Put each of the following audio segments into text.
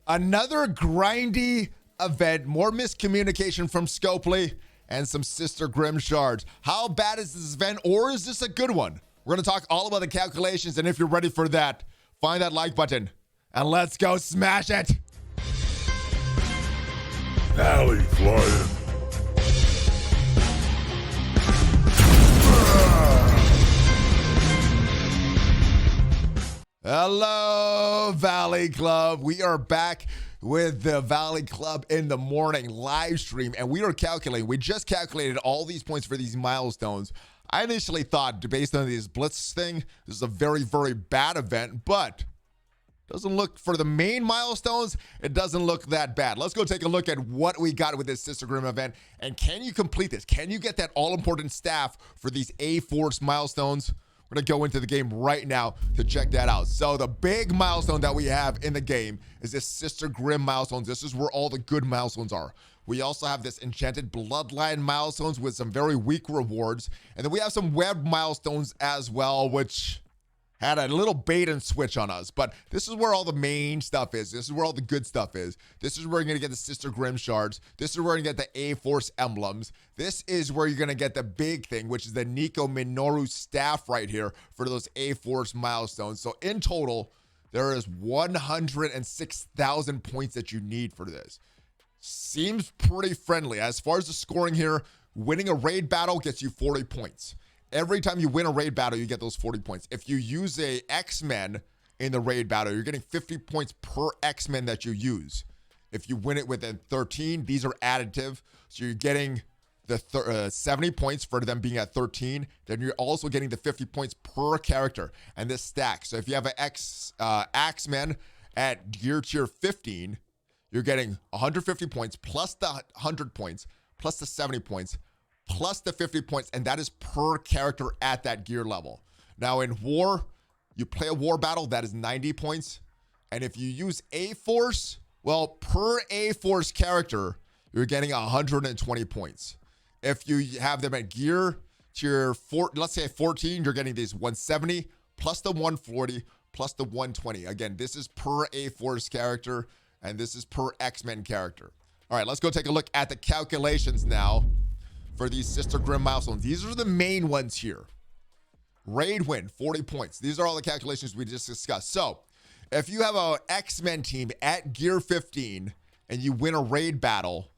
Another grindy event, more miscommunication from Scopely, and some Sister Grimm shards. How bad is this event, or is this a good one? We're going to talk all about the calculations, and if you're ready for that, find that like button, and let's go smash it. ValleyFlyin. Hello, Valley Club. We are back with the Valley Club in the morning live stream, and we are calculating. We just calculated all these points for these milestones. I initially thought, based on this Blitz thing, this is a very, very bad event, but doesn't look, for the main milestones, it doesn't look that bad. Let's go take a look at what we got with this Sister Grimm event, and can you complete this? Can you get that all-important staff for these A-Force milestones? We're going to go into the game right now to check that out. So the big milestone that we have in the game is this Sister Grimm milestones. This is where all the good milestones are. We also have this Enchanted Bloodline milestones with some very weak rewards. And then we have some web milestones as well, which had a little bait and switch on us. But this is where all the main stuff is. This is where all the good stuff is. This is where you're going to get the Sister Grimm shards. This is where you're going to get the A-Force emblems. This is where you're going to get the big thing, which is the Nico Minoru staff right here for those A-Force milestones. So in total, there is 106,000 points that you need for this. Seems pretty friendly. As far as the scoring here, winning a raid battle gets you 40 points. Every time you win a raid battle, you get those 40 points. If you use a X-Men in the raid battle, you're getting 50 points per X-Men that you use. If you win it within 13, these are additive. So you're getting the 70 points for them being at 13. Then you're also getting the 50 points per character. And this stacks. So if you have an X-Men at gear tier 15, you're getting 150 points plus the 100 points plus the 70 points plus the 50 points, and that is per character at that gear level. Now in war, you play a war battle, that is 90 points. And if you use A-Force, well, per A-Force character, you're getting 120 points. If you have them at gear tier 4, let's say 14, you're getting these 170 plus the 140 plus the 120. Again, this is per A-Force character, and this is per X-Men character. All right, let's go take a look at the calculations now for these Sister Grimm milestones. These are the main ones here. Raid win, 40 points. These are all the calculations we just discussed. So if you have an X-Men team at gear 15 and you win a raid battle,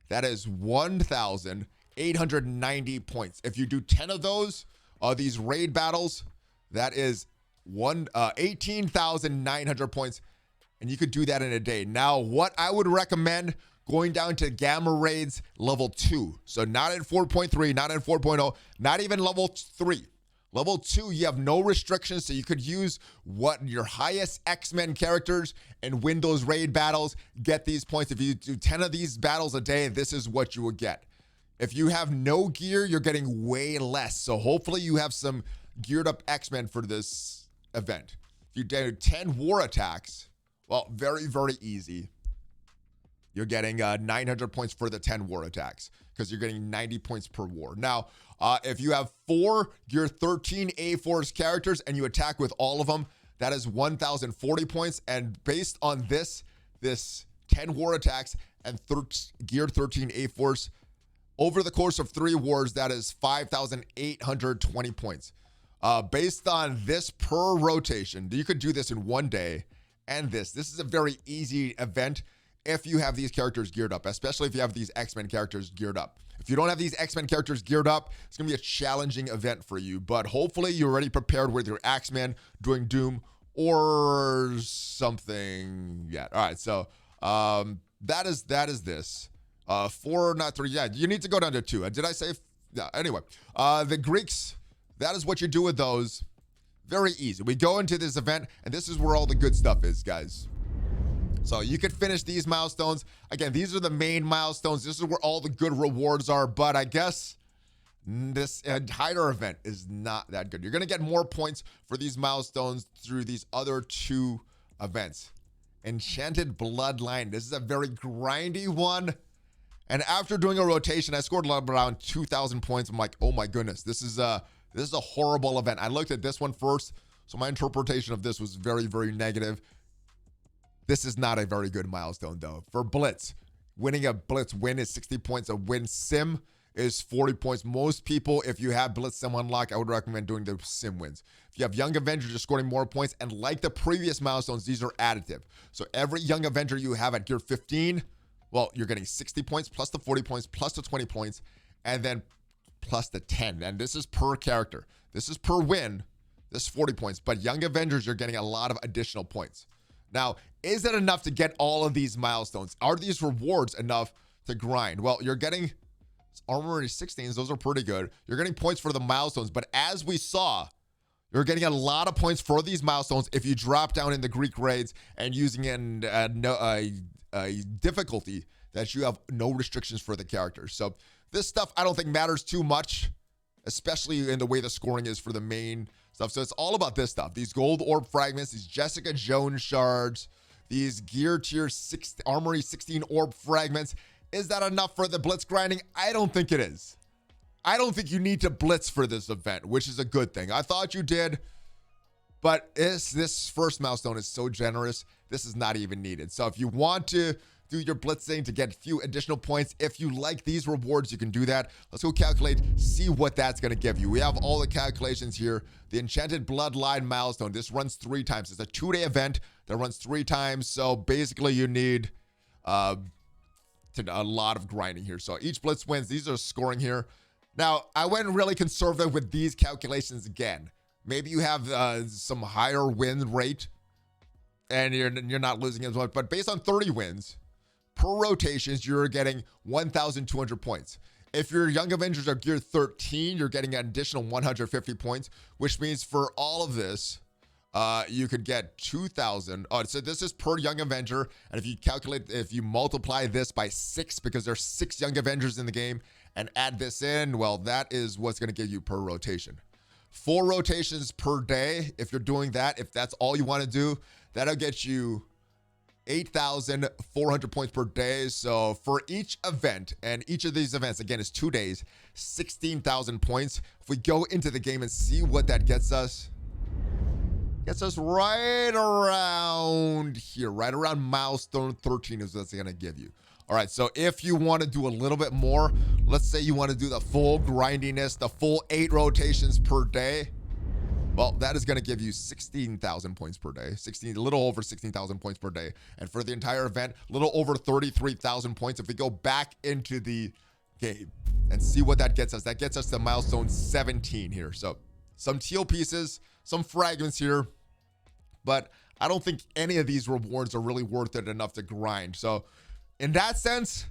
that is 1,890 points. If you do 10 of these raid battles, that is 18,900 points. And you could do that in a day. Now, what I would recommend, going down to Gamma Raids level 2. So not in 4.3, not in 4.0, not even level 3. Level 2, you have no restrictions, so you could use what your highest X-Men characters and win those raid battles, get these points. If you do 10 of these battles a day, this is what you would get. If you have no gear, you're getting way less. So hopefully you have some geared up X-Men for this event. If you do 10 war attacks, well, very, very easy. You're getting 900 points for the 10 war attacks because you're getting 90 points per war. Now, if you have 4 gear 13 A-Force characters and you attack with all of them, that is 1,040 points. And based on this 10 war attacks and gear 13 A-Force, over the course of 3 wars, that is 5,820 points. Based on this per rotation, you could do this in one day. And this is a very easy event if you have these characters geared up, especially if you have these X-Men characters geared up. If you don't have these X-Men characters geared up, it's going to be a challenging event for you. But hopefully you're already prepared with your X-Men doing Doom or something yet. All right, so that is this. 4, not 3. Yeah, you need to go down to 2. Did I say? Yeah, anyway, the Greeks, that is what you do with those. Very easy. We go into this event, and this is where all the good stuff is, guys. So you could finish these milestones. Again, these are the main milestones. This is where all the good rewards are. But I guess this entire event is not that good. You're going to get more points for these milestones through these other 2 events. Enchanted Bloodline. This is a very grindy one. And after doing a rotation, I scored around 2,000 points. I'm like, oh my goodness, this is a horrible event. I looked at this one first, so my interpretation of this was very, very negative. This is not a very good milestone, though. For Blitz, winning a Blitz win is 60 points. A win sim is 40 points. Most people, if you have Blitz sim unlocked, I would recommend doing the sim wins. If you have Young Avenger, you're scoring more points. And like the previous milestones, these are additive. So every Young Avenger you have at gear 15, well, you're getting 60 points plus the 40 points plus the 20 points and then plus the 10. And this is per character. This is per win. This is 40 points. But Young Avengers, you're getting a lot of additional points. Now, is it enough to get all of these milestones? Are these rewards enough to grind? Well, you're getting Armory 16s. Those are pretty good. You're getting points for the milestones. But as we saw, you're getting a lot of points for these milestones if you drop down in the Greek raids and using a difficulty that you have no restrictions for the characters. So this stuff I don't think matters too much, especially in the way the scoring is for the main stuff. So it's all about this stuff. These gold orb fragments, these Jessica Jones shards, these gear tier 6 armory 16 orb fragments. Is that enough for the blitz grinding? I don't think it is. I don't think you need to blitz for this event, which is a good thing. I thought you did, but this first milestone is so generous, this is not even needed. So if you want to do your blitzing to get a few additional points, if you like these rewards, you can do that. Let's go calculate, see what that's going to give you. We have all the calculations here. The Enchanted Bloodline milestone, this runs 3 times. It's a 2-day event that runs 3 times. So basically you need a lot of grinding here. So each blitz wins. These are scoring here. Now, I went really conservative with these calculations again. Maybe you have some higher win rate and you're not losing as much, but based on 30 wins per rotations, you're getting 1,200 points. If your Young Avengers are gear 13, you're getting an additional 150 points, which means for all of this, you could get 2,000. So this is per Young Avenger. And if you calculate, if you multiply this by 6, because there's 6 Young Avengers in the game, and add this in, well, that is what's going to give you per rotation. 4 rotations per day. If you're doing that, if that's all you want to do, that'll get you 8,400 points per day. So for each event, and each of these events, again, is 2 days, 16,000 points. If we go into the game and see what that gets us right around here, right around milestone 13 is what it's going to give you. All right, so if you want to do a little bit more, let's say you want to do the full grindiness, the full 8 rotations per day, well, that is going to give you 16,000 points per day, a little over 16,000 points per day. And for the entire event, a little over 33,000 points. If we go back into the game and see what that gets us to milestone 17 here. So some teal pieces, some fragments here, but I don't think any of these rewards are really worth it enough to grind. So in that sense,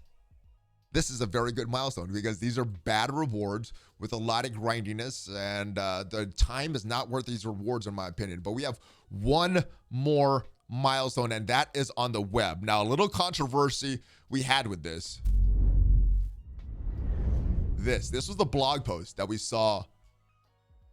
this is a very good milestone because these are bad rewards with a lot of grindiness, and the time is not worth these rewards in my opinion. But we have one more milestone, and that is on the web. Now, a little controversy we had with this. This was the blog post that we saw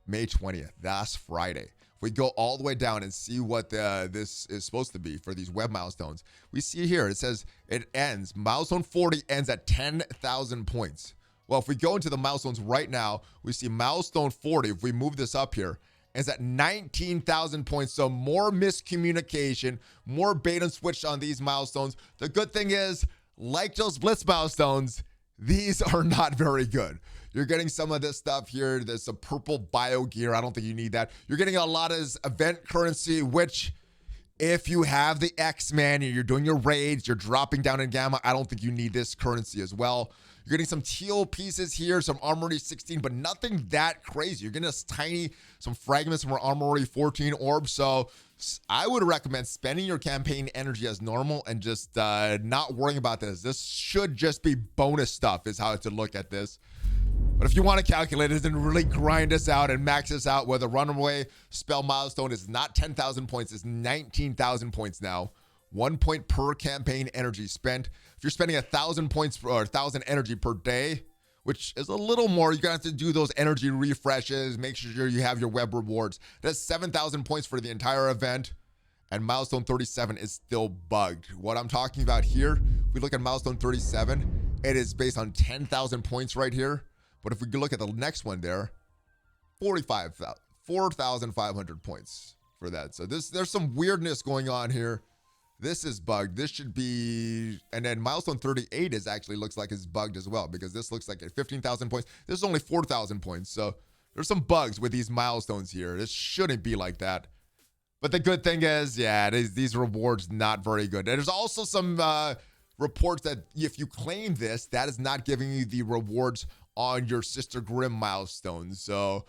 May 20th, last Friday. If we go all the way down and see what this is supposed to be for these web milestones, we see here, it says it ends, milestone 40 ends at 10,000 points. Well, if we go into the milestones right now, we see milestone 40, if we move this up here, ends at 19,000 points. So more miscommunication, more bait and switch on these milestones. The good thing is, like those blitz milestones, these are not very good. You're getting some of this stuff here. There's a purple bio gear. I don't think you need that. You're getting a lot of event currency, which if you have the X-Men and you're doing your raids, you're dropping down in Gamma, I don't think you need this currency as well. You're getting some teal pieces here, some Armory 16, but nothing that crazy. You're getting some fragments from Armory 14 orbs. So I would recommend spending your campaign energy as normal and just not worrying about this. This should just be bonus stuff is how to look at this. But if you want to calculate it and really grind this out and max this out, where the runaway spell milestone is not 10,000 points, it's 19,000 points now. 1 point per campaign energy spent. If you're spending 1,000 points or 1,000 energy per day, which is a little more, you're going to have to do those energy refreshes, make sure you have your web rewards. That's 7,000 points for the entire event. And milestone 37 is still bugged. What I'm talking about here, if we look at milestone 37, it is based on 10,000 points right here. But if we look at the next one there, 4,500 points for that. So there's some weirdness going on here. This is bugged. This should be, and then milestone 38 is actually looks like it's bugged as well because this looks like at 15,000 points. This is only 4,000 points. So there's some bugs with these milestones here. This shouldn't be like that. But the good thing is, yeah, these rewards not very good. There's also some reports that if you claim this, that is not giving you the rewards on your Sister Grimm milestones. So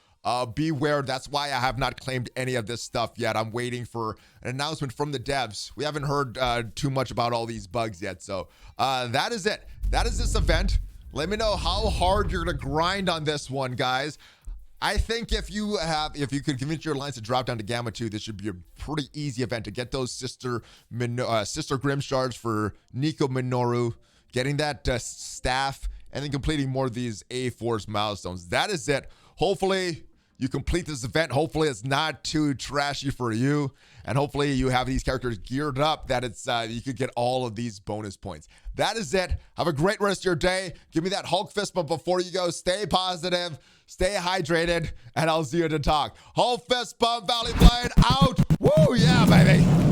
beware. That's why I have not claimed any of this stuff yet. I'm waiting for an announcement from the devs. We haven't heard too much about all these bugs yet. So that is it. That is this event. Let me know how hard you're going to grind on this one, guys. I think if you could convince your alliance to drop down to Gamma 2, this should be a pretty easy event to get those Sister Grimm shards for Nico Minoru, getting that staff, and then completing more of these A-Force milestones. That is it. Hopefully, you complete this event. Hopefully, it's not too trashy for you. And hopefully, you have these characters geared up that it's you could get all of these bonus points. That is it. Have a great rest of your day. Give me that Hulk fist bump before you go. Stay positive. Stay hydrated. And I'll see you to talk. Hulk fist bump, ValleyFlyin out. Woo, yeah, baby.